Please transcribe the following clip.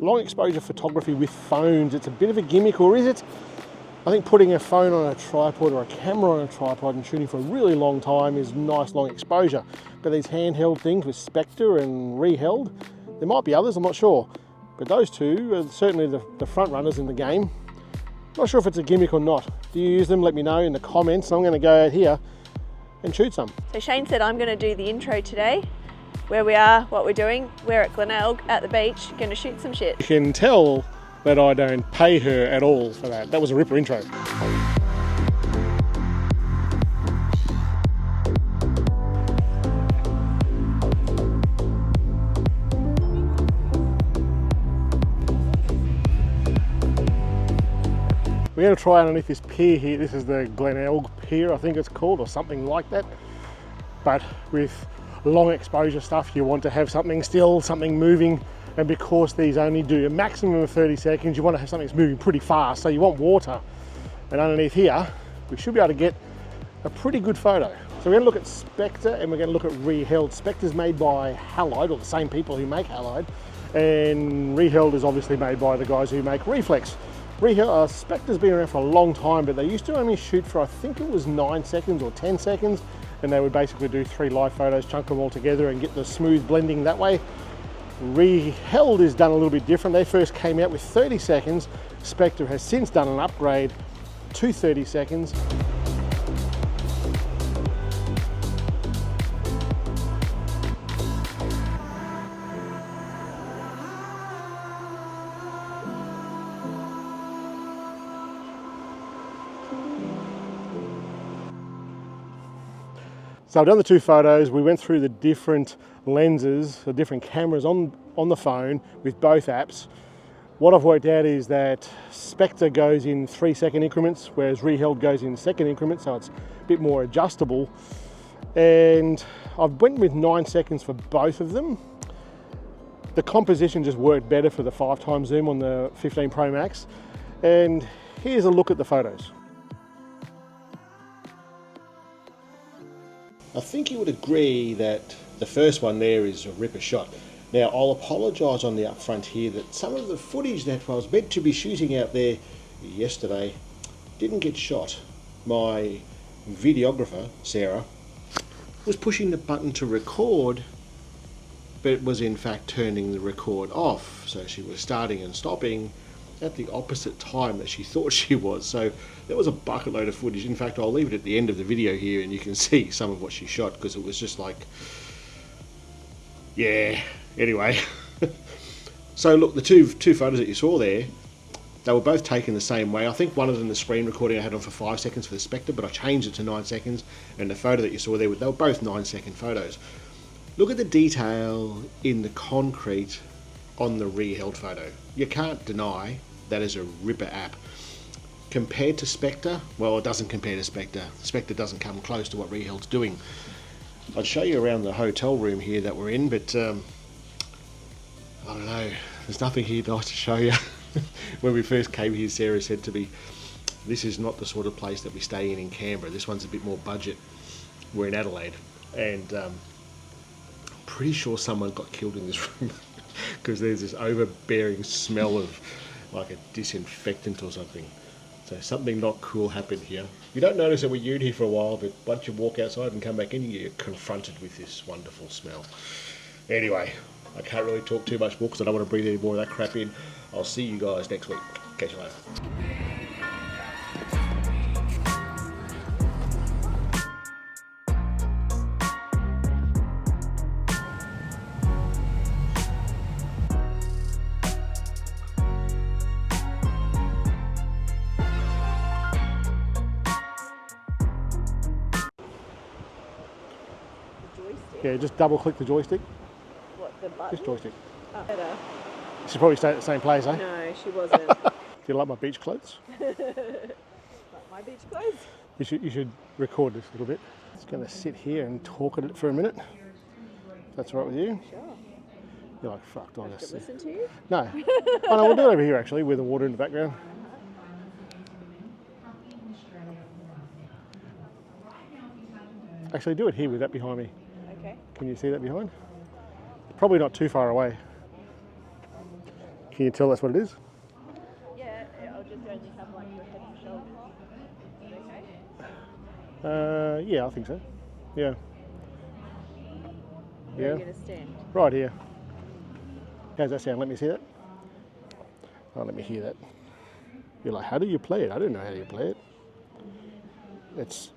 Long exposure photography with phones, it's a bit of a gimmick, or is it? I think putting a phone on a tripod or a camera on a tripod and shooting for a really long time is nice long exposure. But these handheld things with Spectre and Reeheld, there might be others, I'm not sure. But those two are certainly the front runners in the game. Not sure if it's a gimmick or not. Do you use them? Let me know in the comments. I'm going to go out here and shoot some. So Shane said I'm going to do the intro today. Where we are, what we're doing. We're at Glenelg at the beach, going to shoot some shit. You can tell that I don't pay her at all for that. That was a ripper intro. We're going to try underneath this pier here. This is the Glenelg Pier, I think it's called, or something like that. But with long exposure stuff, you want to have something still, something moving, and because these only do a maximum of 30 seconds, you want to have something that's moving pretty fast, so you want water. And underneath here, we should be able to get a pretty good photo. So we're going to look at Spectre and we're going to look at Reeheld. Spectre's made by Halide, or the same people who make Halide, and Reeheld is obviously made by the guys who make Reflex. Spectre's been around for a long time, but they used to only shoot for, I think it was 9 seconds or 10 seconds, and they would basically do 3 live photos, chunk them all together and get the smooth blending that way. Reeheld is done a little bit different. They first came out with 30 seconds. Spectre has since done an upgrade to 30 seconds. So I've done the 2 photos. We went through the different lenses, the different cameras on the phone with both apps. What I've worked out is that Spectre goes in 3-second increments, whereas Reeheld goes in second increments, so it's a bit more adjustable. And I've went with 9 seconds for both of them. The composition just worked better for the 5x zoom on the 15 Pro Max. And here's a look at the photos. I think you would agree that the first one there is a ripper shot. Now, I'll apologise on the upfront here that some of the footage that I was meant to be shooting out there yesterday didn't get shot. My videographer, Sarah, was pushing the button to record, but it was in fact turning the record off. So she was starting and stopping at the opposite time that she thought she was. So there was a bucket load of footage. In fact, I'll leave it at the end of the video here and you can see some of what she shot, because it was just like, yeah, anyway. So look, the two photos that you saw there, they were both taken the same way. I think one of them, the screen recording, I had on for 5 seconds for the Spectre, but I changed it to 9 seconds, and the photo that you saw there, they were both 9-second photos. Look at the detail in the concrete on the Reeheld photo. You can't deny that is a ripper app. Compared to Spectre, well, it doesn't compare to Spectre. Spectre doesn't come close to what Reeheld's doing. I'd show you around the hotel room here that we're in, but I don't know, there's nothing here nice to show you. When we first came here, Sarah said to me, this is not the sort of place that we stay in Canberra. This one's a bit more budget. We're in Adelaide, and I'm pretty sure someone got killed in this room because there's this overbearing smell of like a disinfectant or something. So something not cool happened here. You don't notice that we're in here for a while, but once you walk outside and come back in, you're confronted with this wonderful smell. Anyway, I can't really talk too much more because I don't want to breathe any more of that crap in. I'll see you guys next week. Catch you later. Yeah, just double click the joystick. What, the button? Just joystick. Oh, better. She probably stayed at the same place, eh? No, she wasn't. Do you like my beach clothes? Like my beach clothes? You should record this a little bit. Just going to sit here and talk at it for a minute. If that's all right with you? Sure. You're like, fuck, do I To listen to you? No. Oh no, we'll do it over here actually, with the water in the background. Actually, do it here with that behind me. Okay. Can you see that behind? Probably not too far away. Can you tell that's what it is? Yeah, I'll just only have like your head and shoulders. Okay. Yeah, I think so. Yeah. Where are Yeah. you going to stand? Right here. How's that sound? Let me see that. Oh, let me hear that. You're like, how do you play it? I don't know how you play it. It's